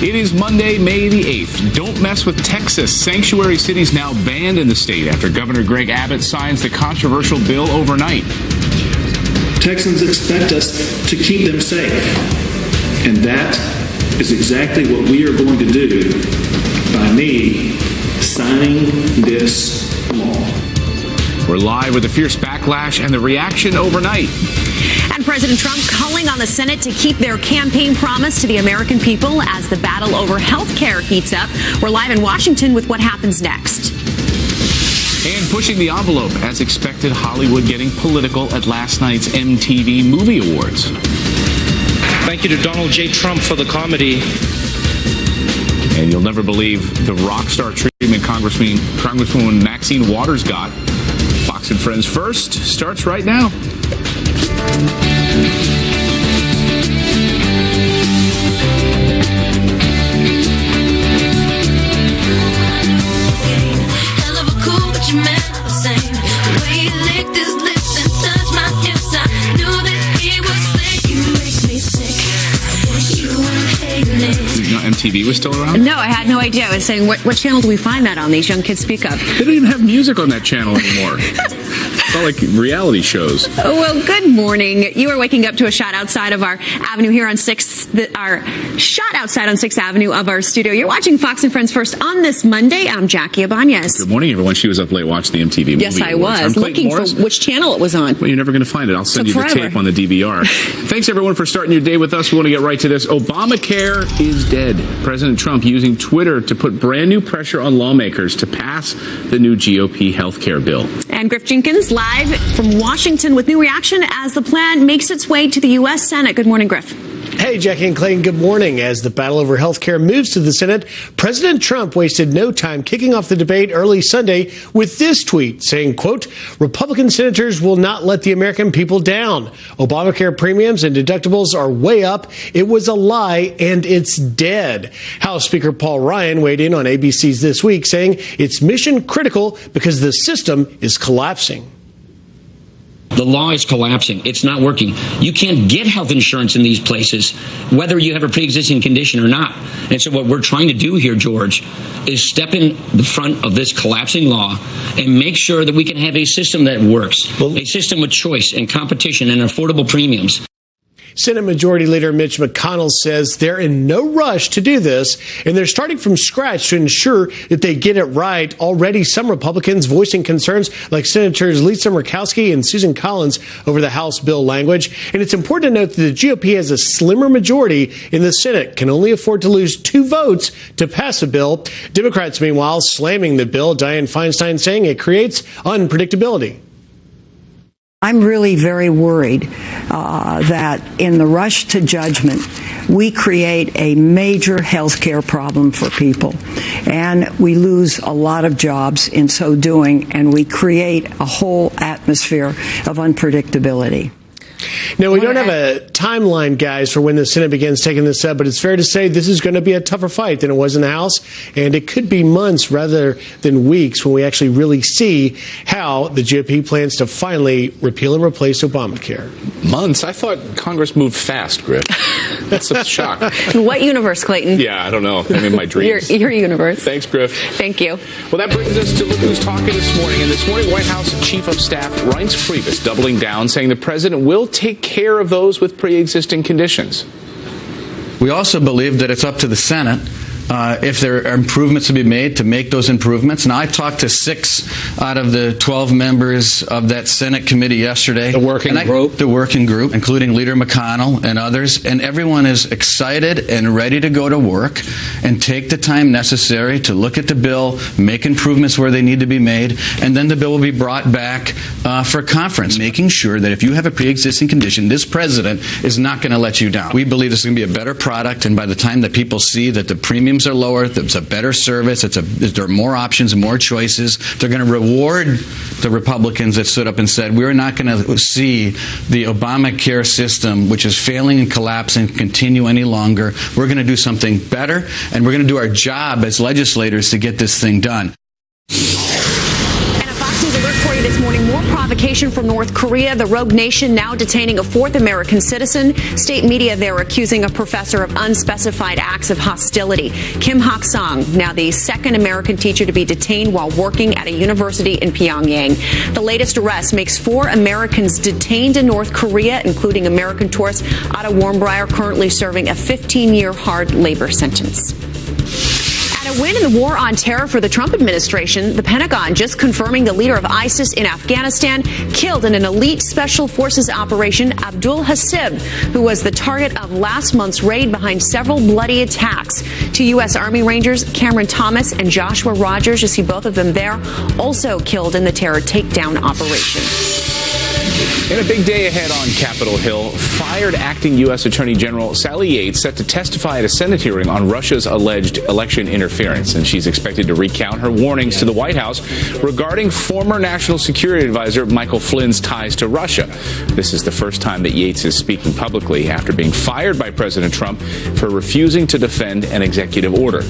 It is Monday, May the 8th. Don't mess with Texas. Sanctuary cities now banned in the state after Governor Greg Abbott signs the controversial bill overnight. Texans expect us to keep them safe, and that is exactly what we are going to do by me signing this law. We're live with the fierce backlash and the reaction overnight. And President Trump calling on the Senate to keep their campaign promise to the American people as the battle over health care heats up. We're live in Washington with what happens next. And pushing the envelope, as expected, Hollywood getting political at last night's MTV Movie Awards. Thank you to Donald J. Trump for the comedy. And you'll never believe the rock star treatment Congresswoman Maxine Waters got. Fox and Friends First starts right now. MTV was still around? No, I had no idea. I was saying, what channel do we find that on? These young kids speak of. They don't even have music on that channel anymore. It's not like reality shows. Oh, well, good morning. You are waking up to a shot outside of our avenue here on 6th, our shot outside on 6th Avenue of our studio. You're watching Fox and Friends First on this Monday. I'm Jackie Ibanez. Good morning, everyone. She was up late watching the MTV Movie Yes, I Awards. was. Looking for which channel it was on. Well, you're never going to find it. I'll send you the tape on the DVR. Thanks, everyone, for starting your day with us. We want to get right to this. Obamacare is dead. President Trump using Twitter to put brand new pressure on lawmakers to pass the new GOP health care bill. And Griff Jenkins live from Washington with new reaction as the plan makes its way to the U.S. Senate. Good morning, Griff. Hey, Jackie and Clayton, good morning. As the battle over health care moves to the Senate, President Trump wasted no time kicking off the debate early Sunday with this tweet saying, quote, Republican senators will not let the American people down. Obamacare premiums and deductibles are way up. It was a lie and it's dead. House Speaker Paul Ryan weighed in on ABC's This Week saying it's mission critical because the system is collapsing. The law is collapsing. It's not working. You can't get health insurance in these places, whether you have a pre-existing condition or not. And so what we're trying to do here, George, is step in the front of this collapsing law and make sure that we can have a system that works, a system with choice and competition and affordable premiums. Senate Majority Leader Mitch McConnell says they're in no rush to do this, and they're starting from scratch to ensure that they get it right. Already, some Republicans voicing concerns, like Senators Lisa Murkowski and Susan Collins, over the House bill language. And it's important to note that the GOP has a slimmer majority in the Senate, can only afford to lose 2 votes to pass a bill. Democrats, meanwhile, slamming the bill. Dianne Feinstein saying it creates unpredictability. I'm really very worried that in the rush to judgment, we create a major health care problem for people. And we lose a lot of jobs in so doing, and we create a whole atmosphere of unpredictability. Now, we don't have a timeline, guys, for when the Senate begins taking this up, but it's fair to say this is going to be a tougher fight than it was in the House, and it could be months rather than weeks when we actually really see how the GOP plans to finally repeal and replace Obamacare. Months? I thought Congress moved fast, Griff. That's a shock. What universe, Clayton? Yeah, I don't know. I'm in my dreams. Your universe. Thanks, Griff. Thank you. Well, that brings us to look who's talking this morning. And this morning, White House Chief of Staff Reince Priebus doubling down, saying the president will take care of those with pre-existing conditions. We also believe that it's up to the Senate if there are improvements to be made to make those improvements. Now, I talked to 6 out of the 12 members of that Senate committee yesterday. The working group, including Leader McConnell and others. And everyone is excited and ready to go to work and take the time necessary to look at the bill, make improvements where they need to be made, and then the bill will be brought back for conference, making sure that if you have a pre-existing condition, this president is not going to let you down. We believe this is going to be a better product, and by the time that people see that the premiums are lower, it's a better service, there are more options, more choices, they're going to reward the Republicans that stood up and said, we're not going to see the Obamacare system, which is failing and collapsing, continue any longer. We're going to do something better, and we're going to do our job as legislators to get this thing done. And a Fox News alert for you this morning. More provocation from North Korea, the rogue nation now detaining a fourth American citizen. State media there accusing a professor of unspecified acts of hostility. Kim Hak-song, now the second American teacher to be detained while working at a university in Pyongyang. The latest arrest makes 4 Americans detained in North Korea, including American tourist Otto Warmbier, currently serving a 15-year hard labor sentence. A win in the war on terror for the Trump administration. The Pentagon just confirming the leader of ISIS in Afghanistan killed in an elite special forces operation, Abdul Hasib, who was the target of last month's raid behind several bloody attacks. 2 U.S. Army Rangers, Cameron Thomas and Joshua Rogers, you see both of them there, also killed in the terror takedown operation. In a big day ahead on Capitol Hill, fired acting U.S. Attorney General Sally Yates set to testify at a Senate hearing on Russia's alleged election interference, and she's expected to recount her warnings to the White House regarding former National Security Advisor Michael Flynn's ties to Russia. This is the first time that Yates is speaking publicly after being fired by President Trump for refusing to defend an executive order.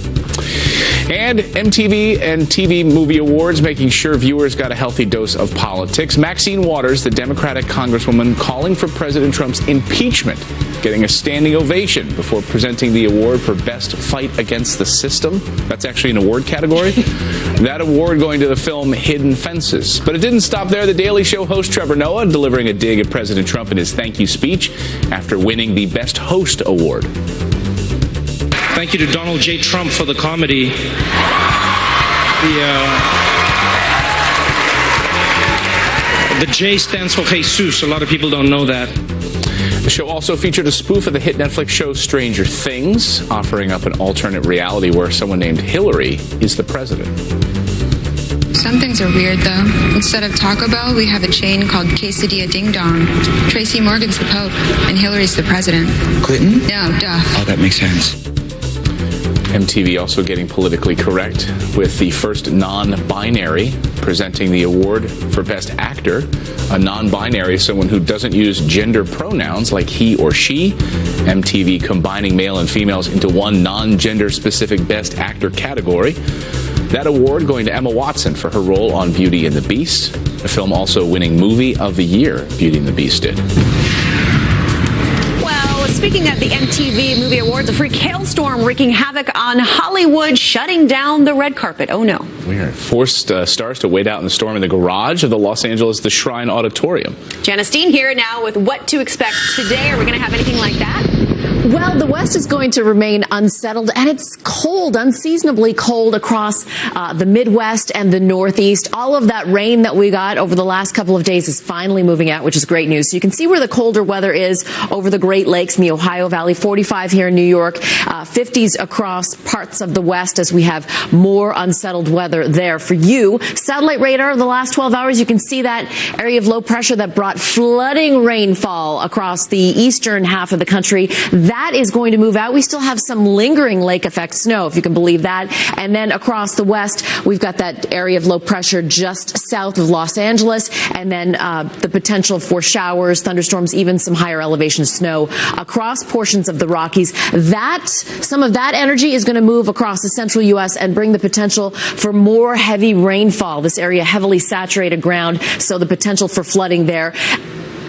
And MTV and TV Movie Awards making sure viewers got a healthy dose of politics. Maxine Waters, the Democratic congresswoman calling for President Trump's impeachment, getting a standing ovation before presenting the award for Best Fight Against the System. That's actually an award category. That award going to the film Hidden Fences. But it didn't stop there. The Daily Show host Trevor Noah delivering a dig at President Trump in his thank you speech after winning the Best Host award. Thank you to Donald J. Trump for the comedy. The J stands for Jesus. A lot of people don't know that. The show also featured a spoof of the hit Netflix show Stranger Things, offering up an alternate reality where someone named Hillary is the president. Some things are weird, though. Instead of Taco Bell, we have a chain called Quesadilla Ding Dong. Tracy Morgan's the Pope, and Hillary's the president. Clinton? No, Duff. Oh, that makes sense. MTV also getting politically correct with the first non-binary presenting the award for Best Actor. A non-binary is someone who doesn't use gender pronouns like he or she. MTV combining male and females into one non-gender specific Best Actor category. That award going to Emma Watson for her role on Beauty and the Beast. The film also winning Movie of the Year, Beauty and the Beast did. Speaking of the MTV Movie Awards, a freak hailstorm wreaking havoc on Hollywood, shutting down the red carpet. Oh, no. Weird. Forced stars to wait out in the storm in the garage of the Los Angeles The Shrine Auditorium. Janice Dean here now with what to expect today. Are we going to have anything like that? Well, the West is going to remain unsettled, and it's cold, unseasonably cold across the Midwest and the Northeast. All of that rain that we got over the last couple of days is finally moving out, which is great news. So you can see where the colder weather is over the Great Lakes and the Ohio Valley, 45 here in New York, 50s across parts of the West as we have more unsettled weather there for you. Satellite radar the last 12 hours, you can see that area of low pressure that brought flooding rainfall across the eastern half of the country. That is going to move out. We still have some lingering lake effect snow, if you can believe that. And then across the west, we've got that area of low pressure just south of Los Angeles. And then the potential for showers, thunderstorms, even some higher elevation snow across portions of the Rockies. Some of that energy is going to move across the central U.S. and bring the potential for more heavy rainfall. This area heavily saturated ground, so the potential for flooding there.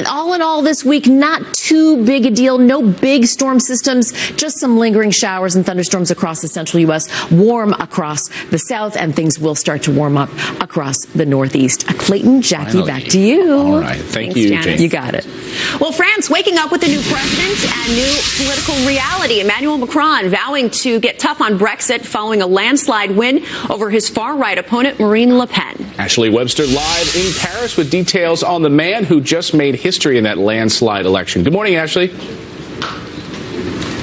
All in all, this week, not too big a deal. No big storm systems, just some lingering showers and thunderstorms across the central U.S., warm across the south, and things will start to warm up across the Northeast. Clayton, Jackie, Finally. Back to you. All right. Thanks, you, Janice. You got it. Well, France waking up with a new president and new political reality. Emmanuel Macron vowing to get tough on Brexit following a landslide win over his far-right opponent, Marine Le Pen. Ashley Webster live in Paris with details on the man who just made history in that landslide election. Good morning, Ashley.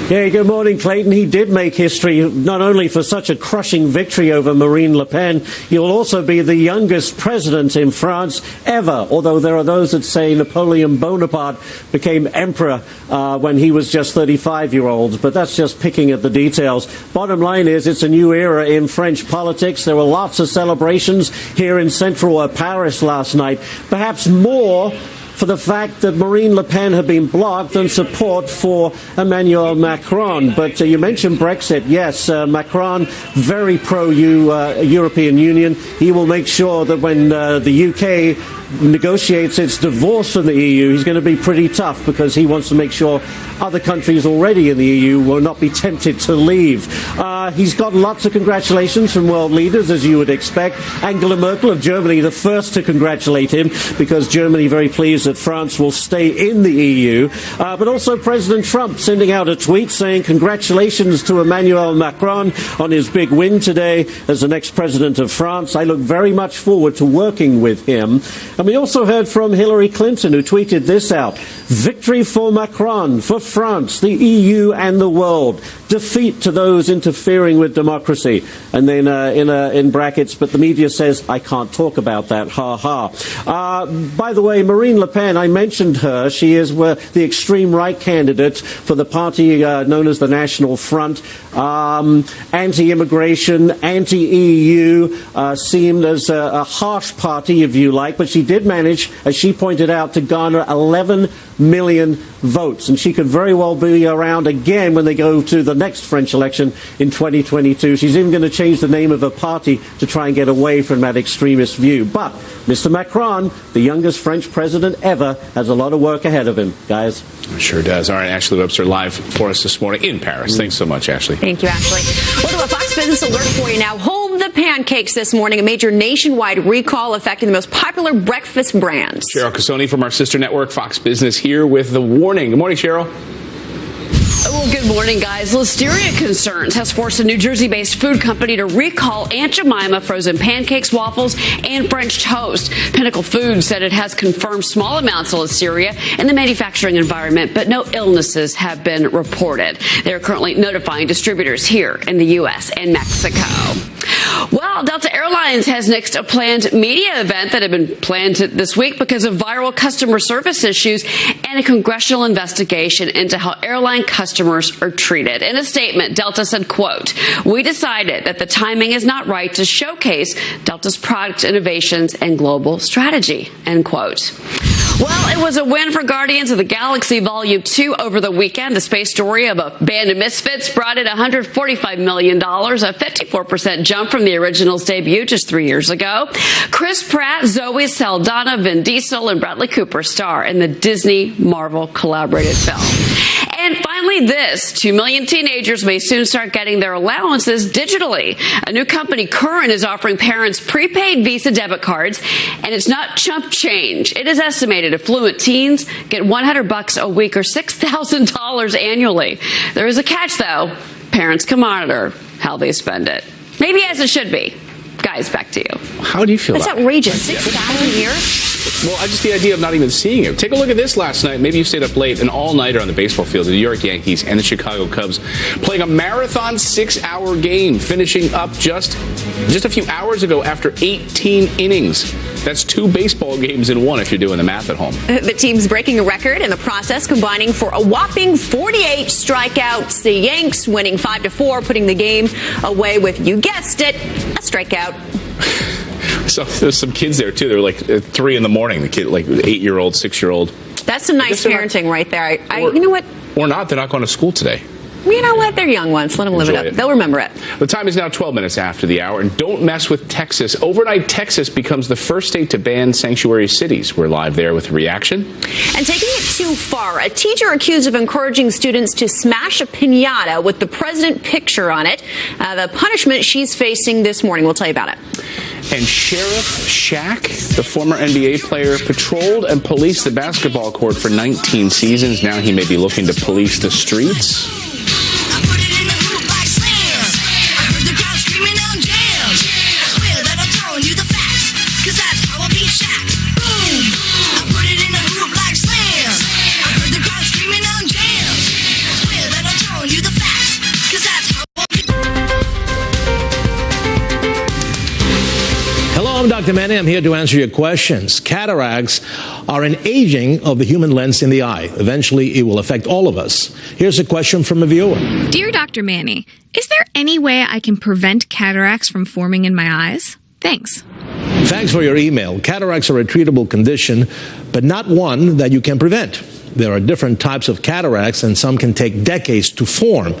Yeah, good morning, Clayton. He did make history not only for such a crushing victory over Marine Le Pen, he'll also be the youngest president in France ever, although there are those that say Napoleon Bonaparte became emperor when he was just 35-year-old, but that's just picking at the details. Bottom line is it's a new era in French politics. There were lots of celebrations here in central Paris last night, perhaps more for the fact that Marine Le Pen had been blocked and support for Emmanuel Macron. But you mentioned Brexit. Yes, Macron, very pro-European Union. He will make sure that when the UK negotiates its divorce from the EU, he's going to be pretty tough because he wants to make sure other countries already in the EU will not be tempted to leave. He's got lots of congratulations from world leaders, as you would expect. Angela Merkel of Germany, the first to congratulate him, because Germany very pleased that France will stay in the EU. But also President Trump sending out a tweet saying congratulations to Emmanuel Macron on his big win today as the next president of France. I look very much forward to working with him. And we also heard from Hillary Clinton, who tweeted this out: victory for Macron, for France, the EU and the world. Defeat to those interfering with democracy. And then in brackets, but the media says, I can't talk about that, ha ha. By the way, Marine Le Pen, I mentioned her. She is the extreme right candidate for the party known as the National Front. Anti-immigration, anti-EU, seemed as a harsh party, if you like, but she did manage, as she pointed out, to garner 11 million votes. And she could very well be around again when they go to the next French election in 2022. She's even going to change the name of her party to try and get away from that extremist view. But Mr. Macron, the youngest French president ever, has a lot of work ahead of him, guys. Sure does. All right, Ashley Webster live for us this morning in Paris. Thanks so much, Ashley. Thank you, Ashley. We'll do a Fox Business alert for you now. Hold the pancakes this morning. A major nationwide recall affecting the most popular breakfast brands. Cheryl Casoni from our sister network, Fox Business, here with the warning. Good morning, Cheryl. Well, good morning, guys. Listeria concerns has forced a New Jersey-based food company to recall Aunt Jemima frozen pancakes, waffles, and French toast. Pinnacle Foods said it has confirmed small amounts of Listeria in the manufacturing environment, but no illnesses have been reported. They are currently notifying distributors here in the U.S. and Mexico. Well, Delta Airlines has nixed a planned media event that had been planned this week because of viral customer service issues and a congressional investigation into how airline customers are treated. In a statement, Delta said, quote, "We decided that the timing is not right to showcase Delta's product innovations and global strategy," end quote. Well, it was a win for Guardians of the Galaxy Volume 2 over the weekend. The space story of a band of misfits brought in $145 million, a 54% jump from the original's debut just 3 years ago. Chris Pratt, Zoe Saldana, Vin Diesel, and Bradley Cooper star in the Disney-Marvel collaborated film. And finally this, 2 million teenagers may soon start getting their allowances digitally. A new company, Current, is offering parents prepaid Visa debit cards, and it's not chump change. It is estimated affluent teens get $100 a week or $6,000 annually. There is a catch, though. Parents can monitor how they spend it. Maybe as it should be. Guys, back to you. How do you feel That's about it? outrageous. 6,000 a year? Well, just the idea of not even seeing it. Take a look at this last night. Maybe you stayed up late, an all-nighter on the baseball field. The New York Yankees and the Chicago Cubs playing a marathon 6-hour game, finishing up just a few hours ago after 18 innings. That's 2 baseball games in one if you're doing the math at home. The team's breaking a record in the process, combining for a whopping 48 strikeouts. The Yanks winning 5-4, putting the game away with, you guessed it, a strikeout. So there's some kids there, too. They're like 3 in the morning, the kid, like 8-year-old, 6-year-old. That's some nice parenting right there. You know what? Or not, they're not going to school today. You know what? They're young ones. Let them live it up. They'll remember it. The time is now 12 minutes after the hour. And don't mess with Texas. Overnight, Texas becomes the first state to ban sanctuary cities. We're live there with reaction. And taking it too far, a teacher accused of encouraging students to smash a piñata with the president picture on it. The punishment she's facing this morning. We'll tell you about it. And Sheriff Shaq, the former NBA player, patrolled and policed the basketball court for 19 seasons. Now he may be looking to police the streets. I'm Dr. Manny. I'm here to answer your questions. Cataracts are an aging of the human lens in the eye. Eventually, it will affect all of us. Here's a question from a viewer. Dear Dr. Manny, is there any way I can prevent cataracts from forming in my eyes? Thanks. Thanks for your email. Cataracts are a treatable condition, but not one that you can prevent. There are different types of cataracts, and some can take decades to form.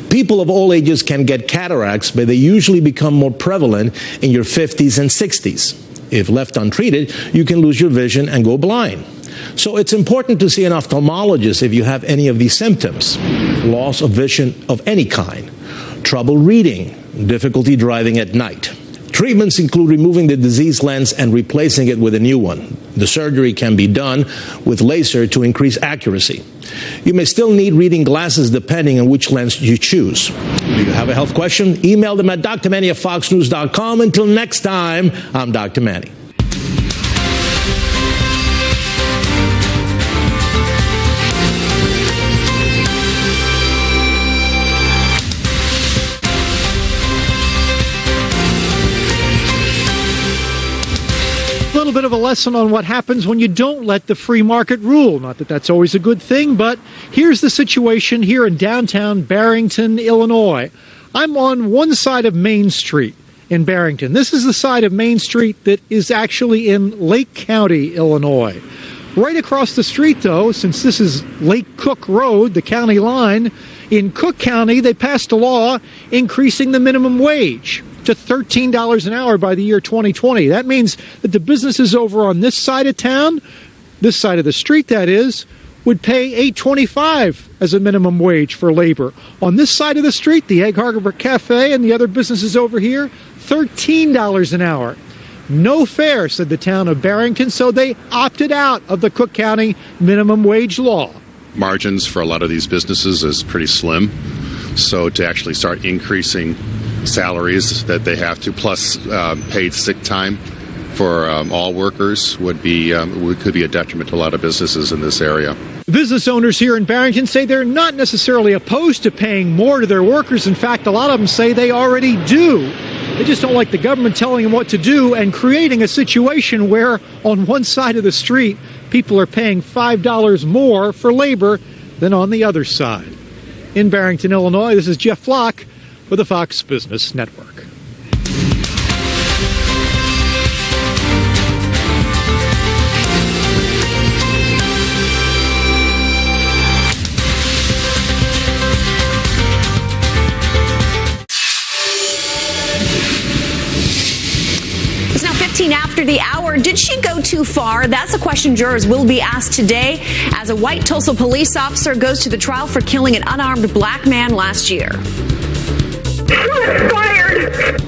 People of all ages can get cataracts, but they usually become more prevalent in your 50s and 60s. If left untreated, you can lose your vision and go blind. So it's important to see an ophthalmologist if you have any of these symptoms. Loss of vision of any kind, trouble reading, difficulty driving at night. Treatments include removing the diseased lens and replacing it with a new one. The surgery can be done with laser to increase accuracy. You may still need reading glasses depending on which lens you choose. Do you have a health question? Email them at drmanny@foxnews.com. Until next time, I'm Dr. Manny. A little bit of a lesson on what happens when you don't let the free market rule. Not that that's always a good thing, but here's the situation here in downtown Barrington, Illinois. I'm on one side of Main Street in Barrington. This is the side of Main Street that is actually in Lake County, Illinois. Right across the street, though, since this is Lake Cook Road, the county line, in Cook County, they passed a law increasing the minimum wage to $13 an hour by the year 2020. That means that the businesses over on this side of town, this side of the street that is, would pay $8.25 as a minimum wage for labor. On this side of the street, the Egg Harbor Cafe and the other businesses over here, $13 an hour. No fair, said the town of Barrington, so they opted out of the Cook County minimum wage law. Margins for a lot of these businesses is pretty slim, so to actually start increasing salaries that they have to, plus paid sick time for all workers could be a detriment to a lot of businesses in this area. Business owners here in Barrington say they're not necessarily opposed to paying more to their workers. In fact, a lot of them say they already do. They just don't like the government telling them what to do and creating a situation where on one side of the street, people are paying $5 more for labor than on the other side. In Barrington, Illinois, this is Jeff Flock for the Fox Business Network. It's now 15 after the hour. Did she go too far? That's a question jurors will be asked today as a white Tulsa police officer goes to the trial for killing an unarmed black man last year. Fired!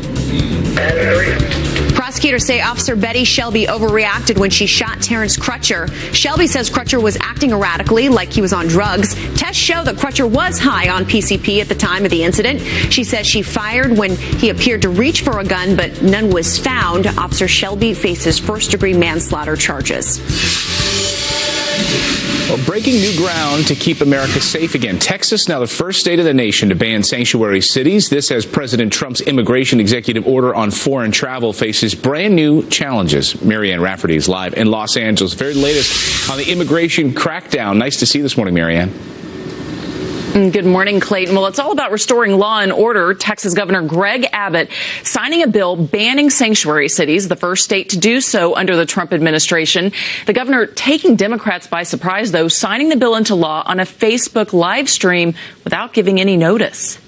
Prosecutors say Officer Betty Shelby overreacted when she shot Terrence Crutcher. Shelby says Crutcher was acting erratically, like he was on drugs. Tests show that Crutcher was high on PCP at the time of the incident. She says she fired when he appeared to reach for a gun, but none was found. Officer Shelby faces first-degree manslaughter charges. Well, breaking new ground to keep America safe again. Texas, now the first state of the nation to ban sanctuary cities. This as President Trump's immigration executive order on foreign travel faces brand new challenges. Marianne Rafferty is live in Los Angeles. Very latest on the immigration crackdown. Nice to see you this morning, Marianne. Good morning, Clayton. Well, it's all about restoring law and order. Texas Governor Greg Abbott signing a bill banning sanctuary cities, the first state to do so under the Trump administration. The governor taking Democrats by surprise, though, signing the bill into law on a Facebook live stream without giving any notice.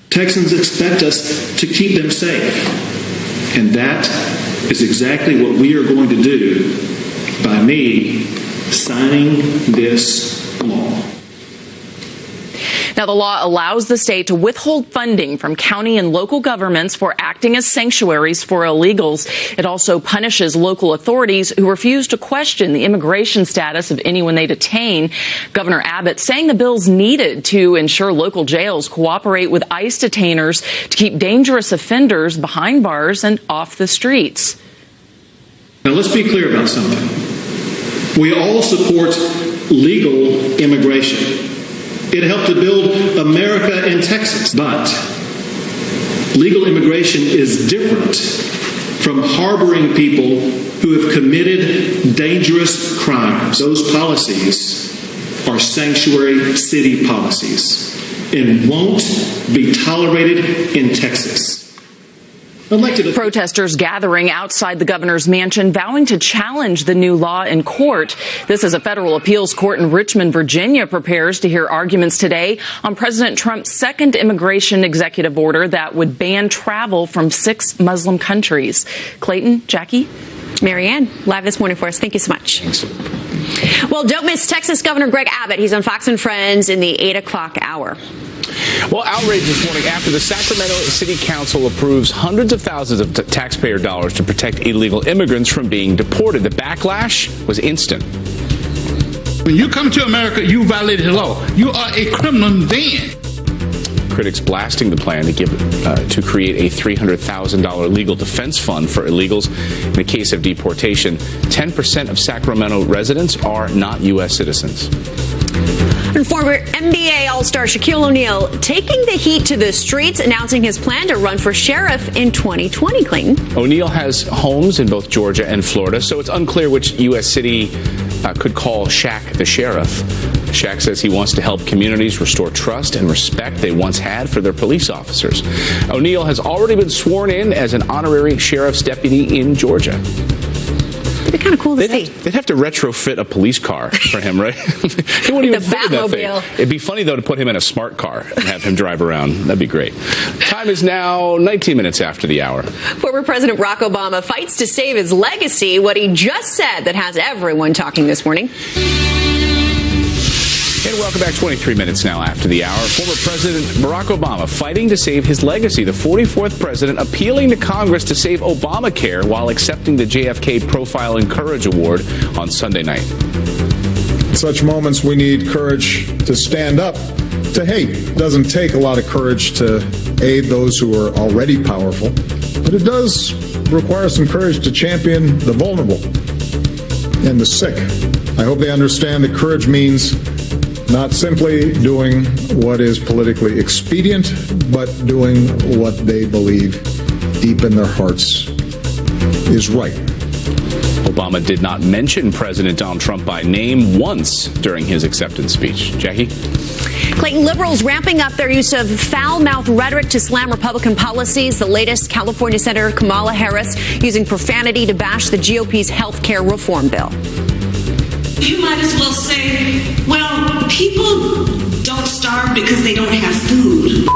Texans expect us to keep them safe, and that is exactly what we are going to do by me signing this law. Now, the law allows the state to withhold funding from county and local governments for acting as sanctuaries for illegals. It also punishes local authorities who refuse to question the immigration status of anyone they detain. Governor Abbott saying the bill's needed to ensure local jails cooperate with ICE detainers to keep dangerous offenders behind bars and off the streets. Now, let's be clear about something. We all support legal immigration. It helped to build America in Texas. But legal immigration is different from harboring people who have committed dangerous crimes. Those policies are sanctuary city policies and won't be tolerated in Texas. Protesters gathering outside the governor's mansion, vowing to challenge the new law in court. This is a federal appeals court in Richmond, Virginia, prepares to hear arguments today on President Trump's second immigration executive order that would ban travel from 6 Muslim countries. Clayton, Jackie? Marianne, live this morning for us. Thank you so much. Thanks. Well, don't miss Texas Governor Greg Abbott. He's on Fox and Friends in the 8 o'clock hour. Well, outrage this morning after the Sacramento City Council approves hundreds of thousands of taxpayer dollars to protect illegal immigrants from being deported. The backlash was instant. When you come to America, you violated the law. You are a criminal then. Critics blasting the plan to create a $300,000 legal defense fund for illegals in the case of deportation. 10% of Sacramento residents are not U.S. citizens. And former NBA All-Star Shaquille O'Neal taking the heat to the streets, announcing his plan to run for sheriff in 2020, Clayton. O'Neal has homes in both Georgia and Florida, so it's unclear which U.S. city could call Shaq the sheriff. Shaq says he wants to help communities restore trust and respect they once had for their police officers. O'Neal has already been sworn in as an honorary sheriff's deputy in Georgia. It'd be kind of cool to see. They'd have to retrofit a police car for him, right? He wouldn't even fit in that thing. It'd be funny, though, to put him in a smart car and have him drive around. That'd be great. Time is now 19 minutes after the hour. Former President Barack Obama fights to save his legacy, what he just said that has everyone talking this morning. And welcome back. 23 minutes now after the hour. Former President Barack Obama fighting to save his legacy. The 44th president appealing to Congress to save Obamacare while accepting the JFK Profile and Courage Award on Sunday night. In such moments, we need courage to stand up to hate. It doesn't take a lot of courage to aid those who are already powerful, but it does require some courage to champion the vulnerable and the sick. I hope they understand that courage means not simply doing what is politically expedient, but doing what they believe deep in their hearts is right. Obama did not mention President Donald Trump by name once during his acceptance speech. Jackie? Clayton, liberals ramping up their use of foul-mouthed rhetoric to slam Republican policies. The latest, California Senator Kamala Harris using profanity to bash the GOP's health care reform bill. You might as well say, well, people don't starve because they don't have food.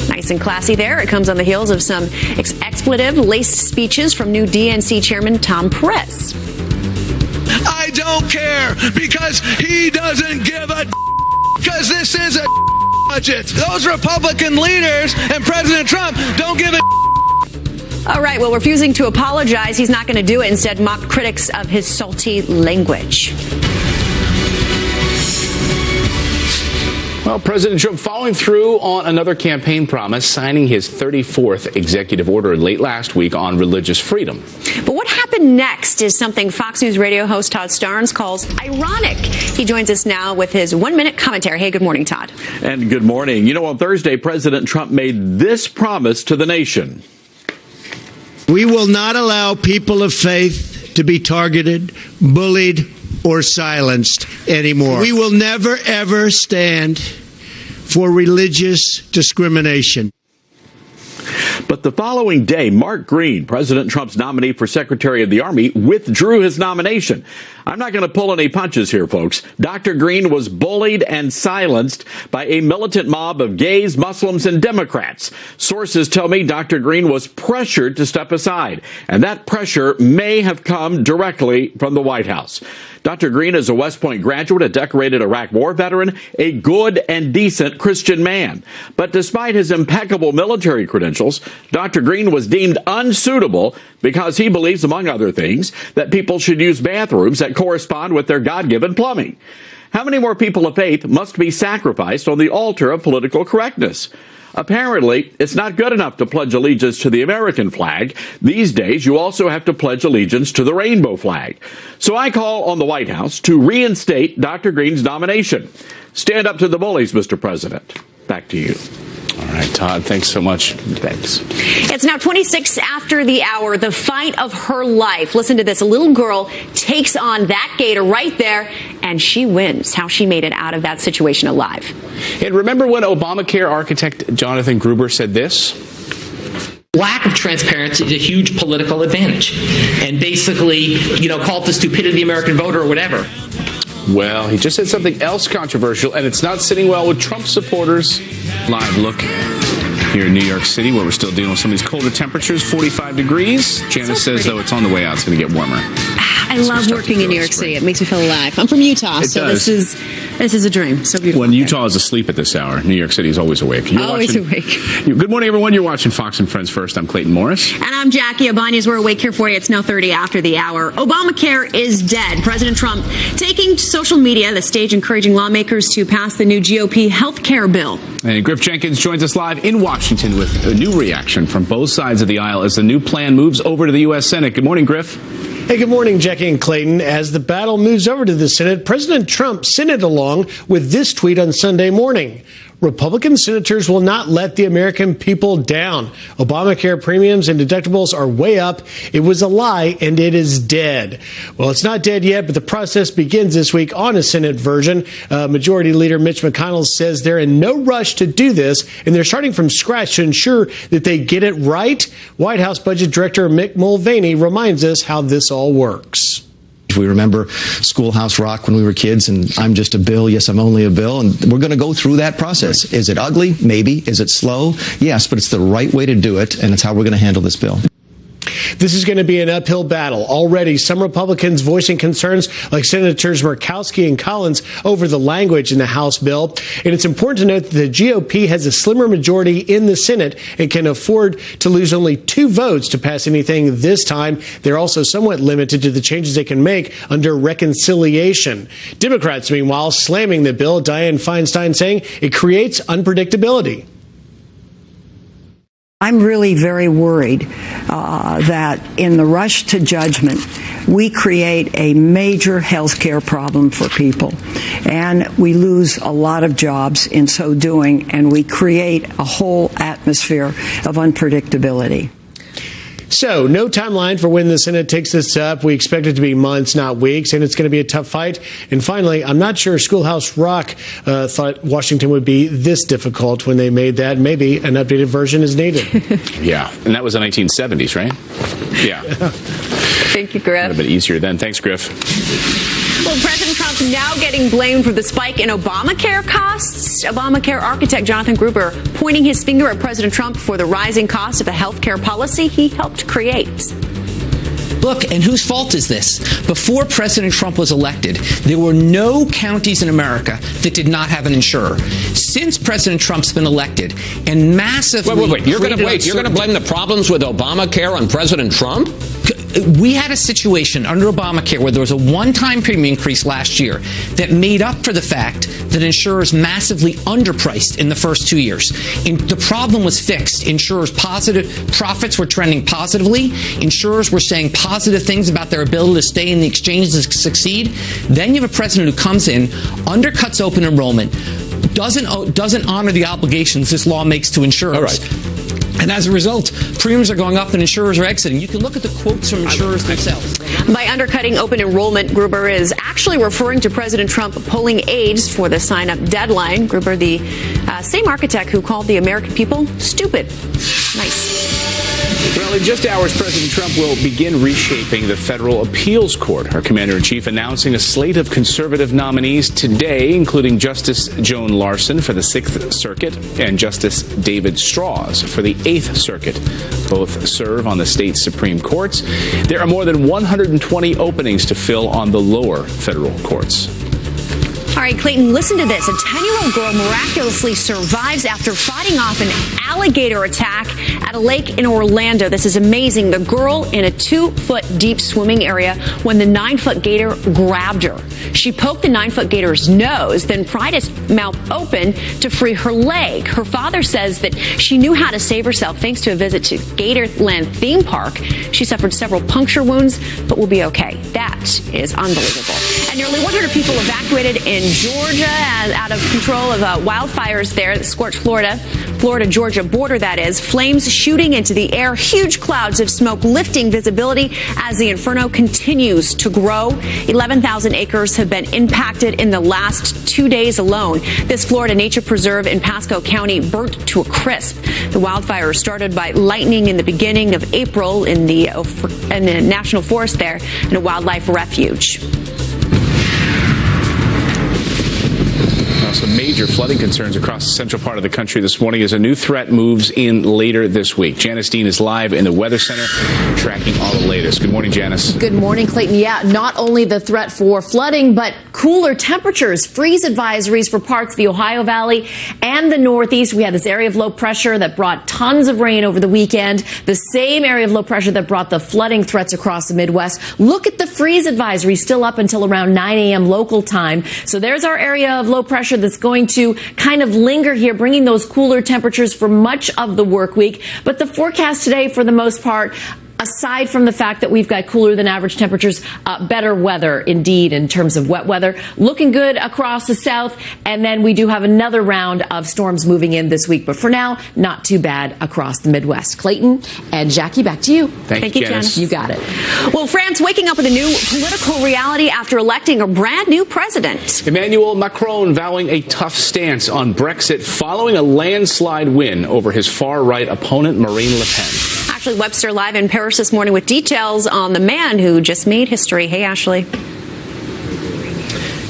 Nice and classy there. It comes on the heels of some expletive-laced speeches from new DNC Chairman Tom Perez. I don't care because he doesn't give a because this is a budget. Those Republican leaders and President Trump don't give a. All right, well, refusing to apologize, he's not going to do it. Instead, mocked critics of his salty language. Well, President Trump following through on another campaign promise, signing his 34th executive order late last week on religious freedom. But what happened next is something Fox News radio host Todd Starnes calls ironic. He joins us now with his one-minute commentary. Hey, good morning, Todd. And good morning. You know, on Thursday, President Trump made this promise to the nation. We will not allow people of faith to be targeted, bullied, or silenced anymore. We will never, ever stand for religious discrimination. But the following day, Mark Green, President Trump's nominee for Secretary of the Army, withdrew his nomination. I'm not going to pull any punches here, folks. Dr. Green was bullied and silenced by a militant mob of gays, Muslims, and Democrats. Sources tell me Dr. Green was pressured to step aside, and that pressure may have come directly from the White House. Dr. Green is a West Point graduate, a decorated Iraq War veteran, a good and decent Christian man. But despite his impeccable military credentials, Dr. Green was deemed unsuitable because he believes, among other things, that people should use bathrooms that correspond with their God-given plumbing. How many more people of faith must be sacrificed on the altar of political correctness? Apparently, it's not good enough to pledge allegiance to the American flag. These days, you also have to pledge allegiance to the rainbow flag. So I call on the White House to reinstate Dr. Green's nomination. Stand up to the bullies, Mr. President. Back to you. All right, Todd, thanks so much. Thanks. It's now 26 after the hour, the fight of her life. Listen to this. A little girl takes on that gator right there, and she wins. How she made it out of that situation alive. And remember when Obamacare architect Jonathan Gruber said this? Lack of transparency is a huge political advantage. And basically, call it the stupidity of the American voter or whatever. Well, he just said something else controversial, and it's not sitting well with Trump supporters. Live look here in New York City, where we're still dealing with some of these colder temperatures, 45 degrees. Janice says, though, it's on the way out. It's going to get warmer. I love working in New York City. It makes me feel alive. I'm from Utah, so this is a dream. So beautiful. When Utah is asleep at this hour, New York City is always awake. Always awake. Good morning, everyone. You're watching Fox and Friends First. I'm Clayton Morris. And I'm Jackie Abanias. We're awake here for you. It's now 30 after the hour. Obamacare is dead. President Trump taking to social media the stage encouraging lawmakers to pass the new GOP health care bill. And Griff Jenkins joins us live in Washington with a new reaction from both sides of the aisle as the new plan moves over to the U.S. Senate. Good morning, Griff. Hey, good morning, Jackie and Clayton. As the battle moves over to the Senate, President Trump sent it along with this tweet on Sunday morning. Republican senators will not let the American people down. Obamacare premiums and deductibles are way up. It was a lie, and it is dead. Well, it's not dead yet, but the process begins this week on a Senate version. Majority Leader Mitch McConnell says they're in no rush to do this, and they're starting from scratch to ensure that they get it right. White House Budget Director Mick Mulvaney reminds us how this all works. We remember Schoolhouse Rock when we were kids, and I'm just a bill. Yes, I'm only a bill. And we're going to go through that process. Is it ugly? Maybe. Is it slow? Yes, but it's the right way to do it, and it's how we're going to handle this bill. This is going to be an uphill battle. Already, some Republicans voicing concerns like Senators Murkowski and Collins over the language in the House bill. And it's important to note that the GOP has a slimmer majority in the Senate and can afford to lose only 2 votes to pass anything this time. They're also somewhat limited to the changes they can make under reconciliation. Democrats, meanwhile, slamming the bill. Dianne Feinstein saying it creates unpredictability. I'm really very worried that in the rush to judgment, we create a major health care problem for people. And we lose a lot of jobs in so doing, and we create a whole atmosphere of unpredictability. So, no timeline for when the Senate takes this up. We expect it to be months, not weeks, and it's going to be a tough fight. And finally, I'm not sure Schoolhouse Rock thought Washington would be this difficult when they made that. Maybe an updated version is needed. Yeah, and that was the 1970s, right? Yeah. Thank you, Griff. A bit easier then. Thanks, Griff. Well, President Trump now getting blamed for the spike in Obamacare costs. Obamacare architect Jonathan Gruber pointing his finger at President Trump for the rising cost of the health care policy he helped create. Look, and whose fault is this? Before President Trump was elected, there were no counties in America that did not have an insurer. Since President Trump's been elected, and massively... Wait. You're going to blame the problems with Obamacare on President Trump? We had a situation under Obamacare where there was a one-time premium increase last year that made up for the fact that insurers massively underpriced in the first 2 years. And the problem was fixed. Insurers' positive profits were trending positively. Insurers were saying positive things about their ability to stay in the exchange and succeed. Then you have a president who comes in, undercuts open enrollment, doesn't honor the obligations this law makes to insurers. All right. And as a result, premiums are going up and insurers are exiting. You can look at the quotes from insurers themselves. By undercutting open enrollment, Gruber is actually referring to President Trump pulling aides for the sign-up deadline. Gruber, the same architect who called the American people stupid. Nice. Well, in just hours, President Trump will begin reshaping the federal appeals court. Our commander-in-chief announcing a slate of conservative nominees today, including Justice Joan Larson for the 6th Circuit and Justice David Strauss for the 8th Circuit. Both serve on the state Supreme Courts. There are more than 120 openings to fill on the lower federal courts. All right, Clayton, listen to this. A 10-year-old girl miraculously survives after fighting off an alligator attack at a lake in Orlando. This is amazing. The girl in a 2-foot deep swimming area when the 9-foot gator grabbed her. She poked the 9-foot gator's nose, then pried its mouth open to free her leg. Her father says that she knew how to save herself thanks to a visit to Gatorland theme park. She suffered several puncture wounds, but will be okay. That is unbelievable. And nearly 100 people evacuated in Georgia out of control of wildfires there that scorched Florida-Georgia border, that is. Flames shooting into the air, huge clouds of smoke lifting visibility as the inferno continues to grow. 11,000 acres have been impacted in the last 2 days alone. This Florida nature preserve in Pasco County burnt to a crisp. The wildfire started by lightning in the beginning of April in the national forest there and a wildlife refuge. Some major flooding concerns across the central part of the country this morning as a new threat moves in later this week. Janice Dean is live in the Weather Center tracking all the latest. Good morning, Janice. Good morning, Clayton. Yeah, not only the threat for flooding, but cooler temperatures, freeze advisories for parts of the Ohio Valley and the Northeast. We had this area of low pressure that brought tons of rain over the weekend, the same area of low pressure that brought the flooding threats across the Midwest. Look at the freeze advisory still up until around 9 a.m. local time. So there's our area of low pressure that's going to kind of linger here, bringing those cooler temperatures for much of the work week. But the forecast today, for the most part, aside from the fact that we've got cooler than average temperatures, better weather indeed in terms of wet weather, looking good across the south. And then we do have another round of storms moving in this week. But for now, not too bad across the Midwest. Clayton and Jackie, back to you. Thank you, Janice. You got it. Well, France waking up with a new political reality after electing a brand new president. Emmanuel Macron vowing a tough stance on Brexit following a landslide win over his far-right opponent, Marine Le Pen. Ashley Webster live in Paris this morning with details on the man who just made history. Hey, Ashley.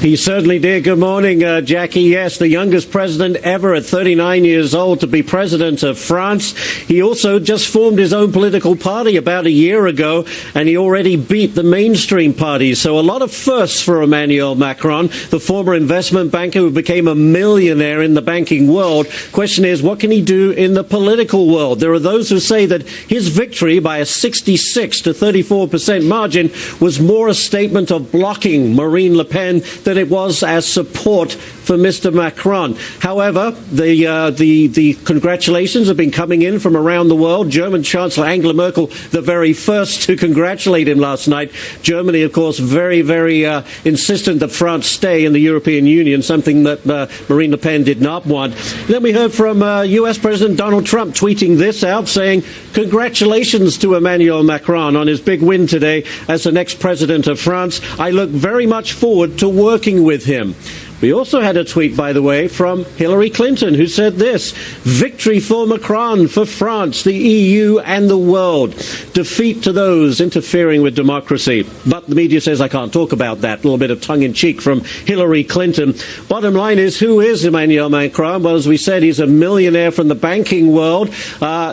He certainly did. Good morning, Jackie. Yes, the youngest president ever at 39 years old to be president of France. He also just formed his own political party about a year ago, and he already beat the mainstream parties. So a lot of firsts for Emmanuel Macron, the former investment banker who became a millionaire in the banking world. Question is, what can he do in the political world? There are those who say that his victory by a 66 to 34% margin was more a statement of blocking Marine Le Pen than it was as support for Mr. Macron. However, the congratulations have been coming in from around the world. German Chancellor Angela Merkel, the very first to congratulate him last night. Germany, of course, very, very insistent that France stay in the European Union, something that Marine Le Pen did not want. Then we heard from U.S. President Donald Trump tweeting this out, saying, congratulations to Emmanuel Macron on his big win today as the next president of France. I look very much forward to working with him. We also had a tweet, by the way, from Hillary Clinton, who said this: victory for Macron, for France, the EU and the world. Defeat to those interfering with democracy. But the media says I can't talk about that. A little bit of tongue-in-cheek from Hillary Clinton. Bottom line is, who is Emmanuel Macron? Well, as we said, he's a millionaire from the banking world.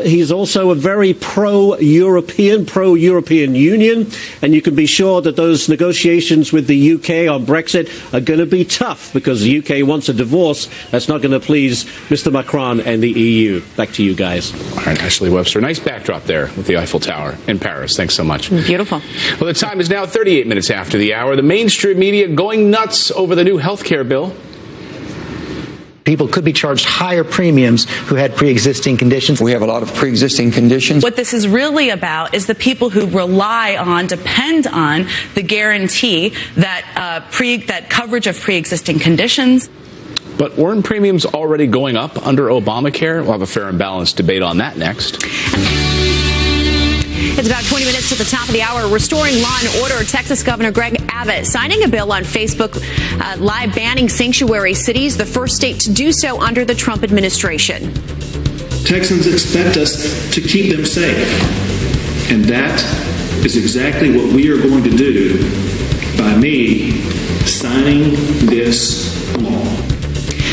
He's also a very pro-European Union. And you can be sure that those negotiations with the UK on Brexit are going to be tough, because the UK wants a divorce. That's not going to please Mr. Macron and the EU. Back to you guys. All right, Ashley Webster. Nice backdrop there with the Eiffel Tower in Paris. Thanks so much. Beautiful. Well, the time is now 38 minutes after the hour. The mainstream media going nuts over the new health care bill. People could be charged higher premiums who had pre-existing conditions. We have a lot of pre-existing conditions. What this is really about is the people who rely on, depend on the guarantee that that coverage of pre-existing conditions. But weren't premiums already going up under Obamacare? We'll have a fair and balanced debate on that next. It's about 20 minutes to the top of the hour. Restoring law and order. Texas Governor Greg Abbott signing a bill on Facebook Live banning sanctuary cities, the first state to do so under the Trump administration. Texans expect us to keep them safe. And that is exactly what we are going to do by me signing this law.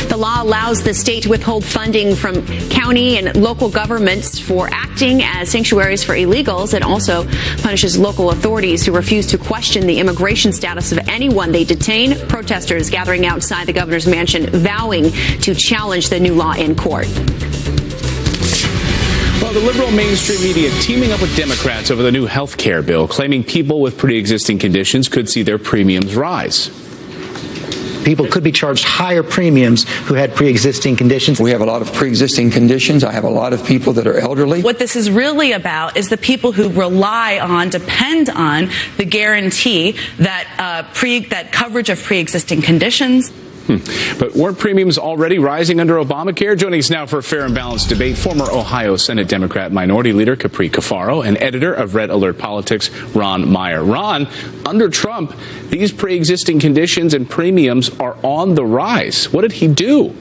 The law allows the state to withhold funding from county and local governments for acting as sanctuaries for illegals. It also punishes local authorities who refuse to question the immigration status of anyone they detain. Protesters gathering outside the governor's mansion vowing to challenge the new law in court. Well, the liberal mainstream media teaming up with Democrats over the new health care bill, claiming people with pre-existing conditions could see their premiums rise. People could be charged higher premiums who had pre-existing conditions. We have a lot of pre-existing conditions. I have a lot of people that are elderly. What this is really about is the people who rely on, depend on the guarantee that that coverage of pre-existing conditions. But weren't premiums already rising under Obamacare? Joining us now for a fair and balanced debate, former Ohio Senate Democrat Minority Leader Capri Cafaro and editor of Red Alert Politics, Ron Meyer. Ron, under Trump, these pre-existing conditions and premiums are on the rise. What did he do?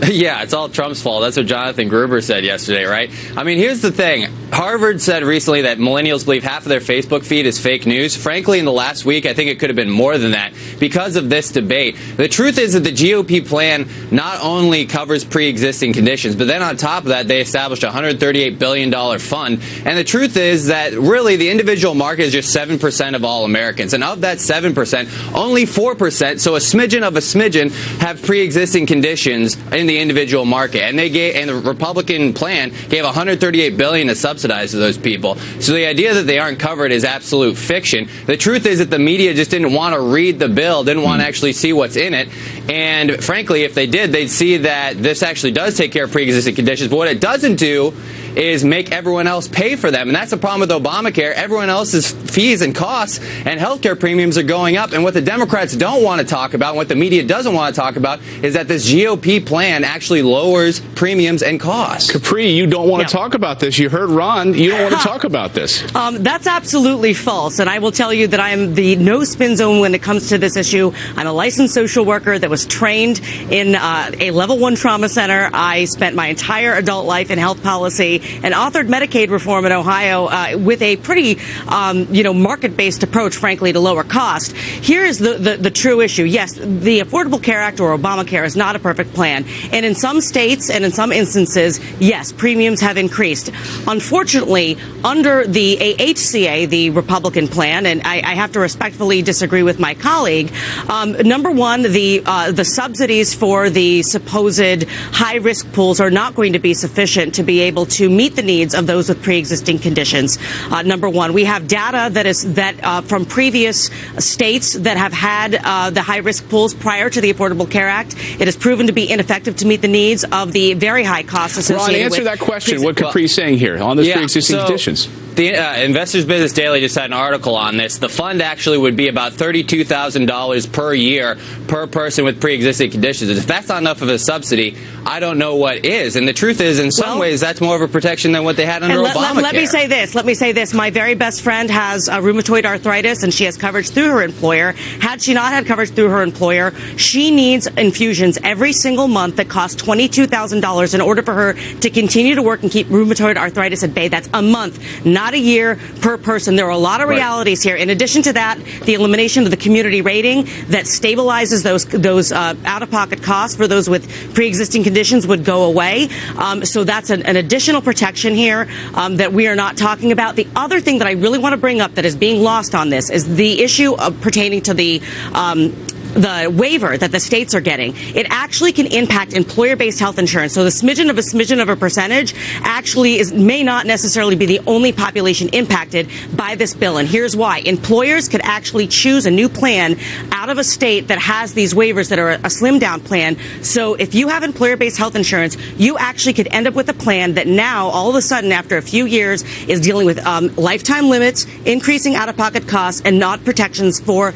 Yeah, it's all Trump's fault. That's what Jonathan Gruber said yesterday, right? I mean, here's the thing. Harvard said recently that millennials believe half of their Facebook feed is fake news. Frankly, in the last week, I think it could have been more than that because of this debate. The truth is that the GOP plan not only covers pre-existing conditions, but then on top of that, they established a $138 billion fund. And the truth is that really the individual market is just 7% of all Americans. And of that 7%, only 4%, so a smidgen of a smidgen, have pre-existing conditions in the individual market, and the Republican plan gave $138 billion to subsidize to those people. So the idea that they aren't covered is absolute fiction. The truth is that the media just didn't want to read the bill, didn't want to actually see what's in it. And frankly, if they did, they'd see that this actually does take care of pre-existing conditions. But what it doesn't do is make everyone else pay for them. And that's the problem with Obamacare. Everyone else's fees and costs and healthcare premiums are going up. And what the Democrats don't want to talk about, and what the media doesn't want to talk about, is that this GOP plan actually lowers premiums and costs. Capri, you don't want to talk about this. You heard Ron. You don't want to talk about this. That's absolutely false. And I will tell you that I am the no-spin zone when it comes to this issue. I'm a licensed social worker that was trained in a level 1 trauma center. I spent my entire adult life in health policy and authored Medicaid reform in Ohio with a pretty, market-based approach, frankly, to lower cost. Here is the true issue. Yes, the Affordable Care Act or Obamacare is not a perfect plan. And in some states and in some instances, yes, premiums have increased. Unfortunately, under the AHCA, the Republican plan, and I have to respectfully disagree with my colleague, number one, the subsidies for the supposed high-risk pools are not going to be sufficient to be able to meet the needs of those with pre-existing conditions. Number one, we have data that from previous states that have had the high-risk pools prior to the Affordable Care Act. It has proven to be ineffective to meet the needs of the very high costs associated with... Ron, answer that question. What Capri's saying here on the pre-existing conditions. The Investors Business Daily just had an article on this. The fund actually would be about $32,000 per year per person with pre-existing conditions. If that's not enough of a subsidy, I don't know what is. And the truth is, in some ways, that's more of a protection than what they had under Obamacare. Let me say this. My very best friend has rheumatoid arthritis, and she has coverage through her employer. Had she not had coverage through her employer, she needs infusions every single month that cost $22,000 in order for her to continue to work and keep rheumatoid arthritis at bay. That's a month, not a year per person. There are a lot of realities here. In addition to that, the elimination of the community rating that stabilizes those out-of-pocket costs for those with pre-existing conditions would go away. So that's an additional protection here that we are not talking about. The other thing that I really want to bring up that is being lost on this is the issue of pertaining to the waiver that the states are getting. It actually can impact employer-based health insurance. So the smidgen of a percentage actually may not necessarily be the only population impacted by this bill. And here's why. Employers could actually choose a new plan out of a state that has these waivers that are a slimmed-down plan. So if you have employer-based health insurance, you actually could end up with a plan that now, all of a sudden, after a few years, is dealing with lifetime limits, increasing out-of-pocket costs, and not protections for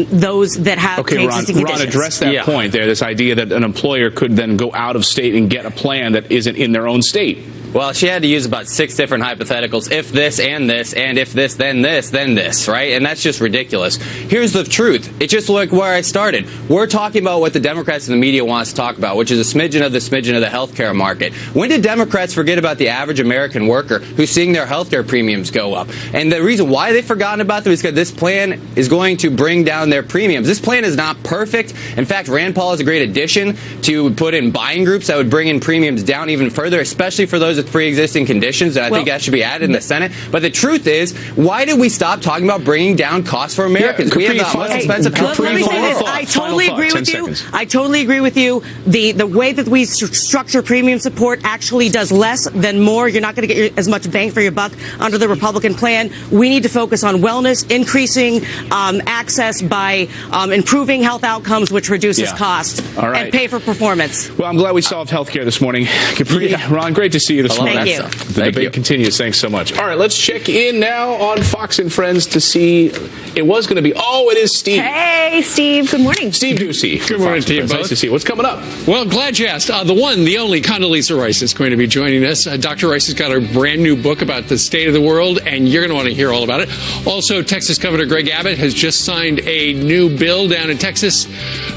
those that have pre-existing conditions. Ron, address that point there, this idea that an employer could then go out of state and get a plan that isn't in their own state. Well, she had to use about 6 different hypotheticals. If this, and if this, then this, right? And that's just ridiculous. Here's the truth. It's just like where I started. We're talking about what the Democrats and the media wants to talk about, which is a smidgen of the healthcare market. When did Democrats forget about the average American worker who's seeing their healthcare premiums go up? And the reason why they've forgotten about them is because this plan is going to bring down their premiums. This plan is not perfect. In fact, Rand Paul is a great addition to put in buying groups that would bring in premiums down even further, especially for those with pre-existing conditions, and I think that should be added in the Senate. But the truth is, why did we stop talking about bringing down costs for Americans? We have the most expensive health care in the world. I totally agree with you. I totally agree with you. The way that we structure premium support actually does less than more. You're not going to get as much bang for your buck under the Republican plan. We need to focus on wellness, increasing access by improving health outcomes, which reduces cost, and pay for performance. Well, I'm glad we solved health care this morning. Capri, Ron, great to see you this morning. Thank you. The debate continues. Thanks so much. All right, let's check in now on Fox and Friends to see. It was going to be. Oh, it is Steve. Hey, Steve. Good morning. Steve Ducey. Good morning to you both. Nice to see you. What's coming up? Well, glad you asked. The one, the only Condoleezza Rice is going to be joining us. Dr. Rice has got a brand new book about the state of the world, and you're going to want to hear all about it. Also, Texas Governor Greg Abbott has just signed a new bill down in Texas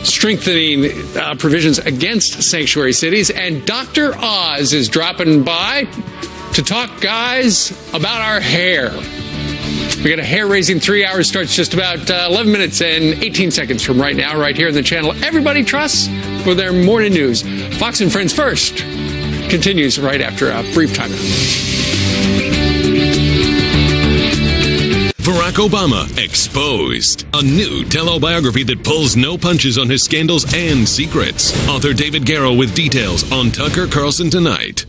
strengthening provisions against sanctuary cities. And Dr. Oz is dropping by to talk, guys, about our hair. We got a hair-raising 3 hours, starts just about 11 minutes and 18 seconds from right now, right here on the channel everybody trusts for their morning news. Fox and Friends First continues right after a brief timeout. Barack Obama Exposed, a new tell-all biography that pulls no punches on his scandals and secrets. Author David Garrow with details on Tucker Carlson Tonight.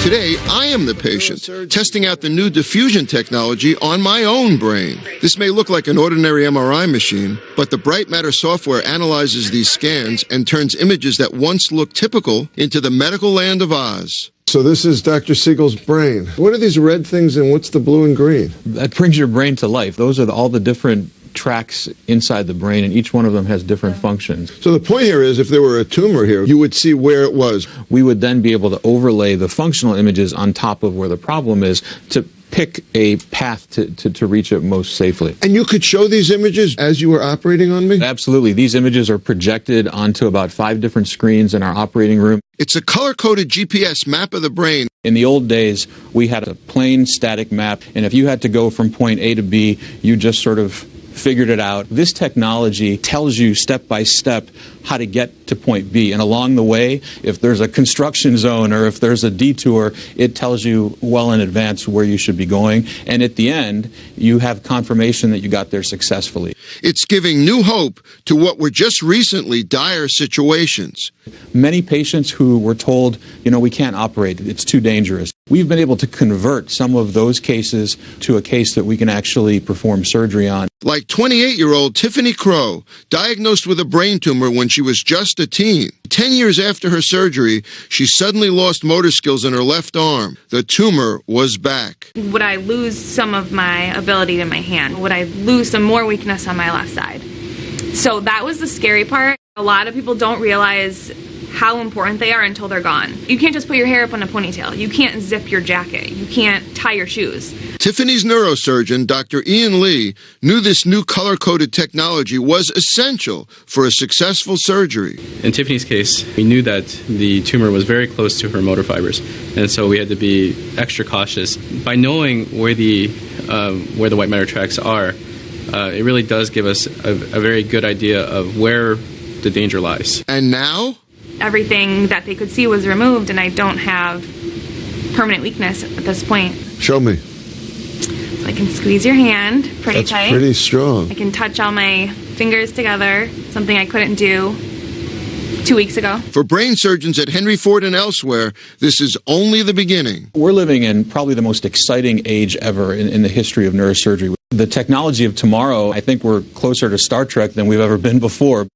Today, I am the patient, testing out the new diffusion technology on my own brain. This may look like an ordinary MRI machine, but the Bright Matter software analyzes these scans and turns images that once looked typical into the medical land of Oz. So this is Dr. Siegel's brain. What are these red things and what's the blue and green? That brings your brain to life. Those are all the different tracks inside the brain, and each one of them has different functions. So the point here is if there were a tumor here, you would see where it was. We would then be able to overlay the functional images on top of where the problem is to pick a path to reach it most safely. And you could show these images as you were operating on me? Absolutely. These images are projected onto about 5 different screens in our operating room. It's a color-coded GPS map of the brain. In the old days, we had a plain static map, and if you had to go from point A to B, you just sort of figured it out. This technology tells you step by step how to get to point B. And along the way, if there's a construction zone or if there's a detour, it tells you well in advance where you should be going. And at the end, you have confirmation that you got there successfully. It's giving new hope to what were just recently dire situations. Many patients who were told, we can't operate, it's too dangerous. We've been able to convert some of those cases to a case that we can actually perform surgery on. Like 28-year-old Tiffany Crow, diagnosed with a brain tumor when she was just a teen. 10 years after her surgery, she suddenly lost motor skills in her left arm. The tumor was back. Would I lose some of my ability in my hand? Would I lose some more weakness on my left side? So that was the scary part. A lot of people don't realize how important they are until they're gone. You can't just put your hair up in a ponytail. You can't zip your jacket. You can't tie your shoes. Tiffany's neurosurgeon, Dr. Ian Lee, knew this new color-coded technology was essential for a successful surgery. In Tiffany's case, we knew that the tumor was very close to her motor fibers, and so we had to be extra cautious. By knowing where the white matter tracks are, it really does give us a very good idea of where the danger lies. And now? Everything that they could see was removed, and I don't have permanent weakness at this point. Show me. So I can squeeze your hand pretty tight. That's pretty strong. I can touch all my fingers together, something I couldn't do 2 weeks ago. For brain surgeons at Henry Ford and elsewhere, this is only the beginning. We're living in probably the most exciting age ever in the history of neurosurgery. The technology of tomorrow, I think we're closer to Star Trek than we've ever been before.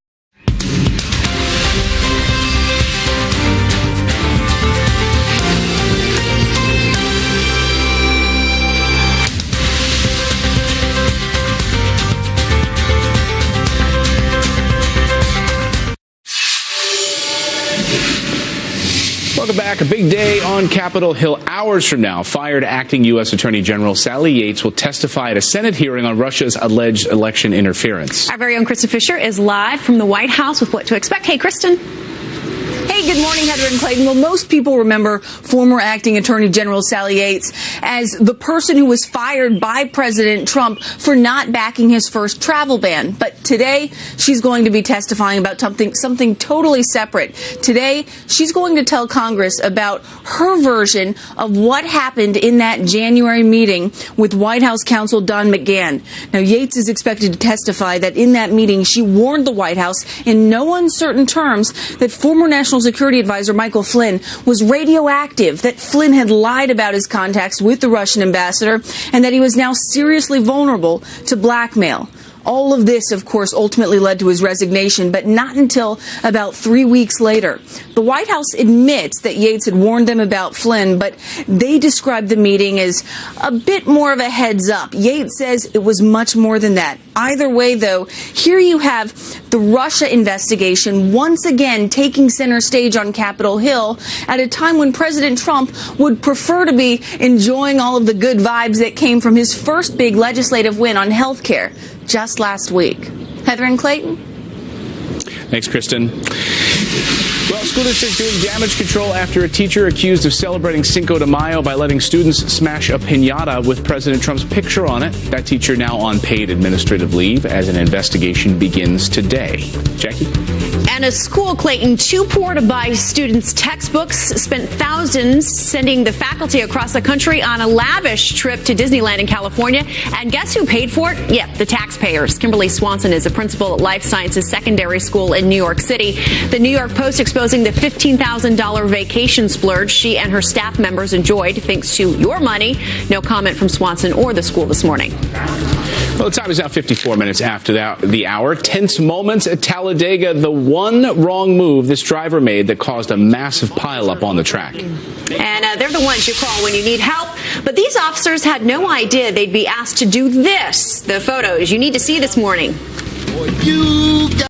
Welcome back. A big day on Capitol Hill. Hours from now, fired acting U.S. Attorney General Sally Yates will testify at a Senate hearing on Russia's alleged election interference. Our very own Kristen Fisher is live from the White House with what to expect. Hey, Kristen. Hey good morning, Heather and Clayton. Well, most people remember former acting Attorney General Sally Yates as the person who was fired by President Trump for not backing his first travel ban. But today, she's going to be testifying about something totally separate. Today, she's going to tell Congress about her version of what happened in that January meeting with White House counsel Don McGahn. Now, Yates is expected to testify that in that meeting, she warned the White House in no uncertain terms that former National Security Advisor Michael Flynn was radioactive, that Flynn had lied about his contacts with the Russian ambassador, and that he was now seriously vulnerable to blackmail. All of this, of course, ultimately led to his resignation, but not until about 3 weeks later. The White House admits that Yates had warned them about Flynn, but they described the meeting as a bit more of a heads up. Yates says it was much more than that. Either way, though, here you have the Russia investigation once again taking center stage on Capitol Hill at a time when President Trump would prefer to be enjoying all of the good vibes that came from his first big legislative win on health care just last week. Heather and Clayton? Thanks, Kristen. Well, school district doing damage control after a teacher accused of celebrating Cinco de Mayo by letting students smash a piñata with President Trump's picture on it. That teacher now on paid administrative leave as an investigation begins today. Jackie? And a school, Clayton, too poor to buy students' textbooks, spent thousands sending the faculty across the country on a lavish trip to Disneyland in California. And guess who paid for it? Yep, the taxpayers. Kimberly Swanson is a principal at Life Sciences Secondary School in New York City. The New York Post exposing the $15,000 vacation splurge she and her staff members enjoyed thanks to your money. No comment from Swanson or the school this morning. Well, the time is now 54 minutes after the hour. Tense moments at Talladega. The one wrong move this driver made that caused a massive pileup on the track. And they're the ones you call when you need help. But these officers had no idea they'd be asked to do this. The photos you need to see this morning.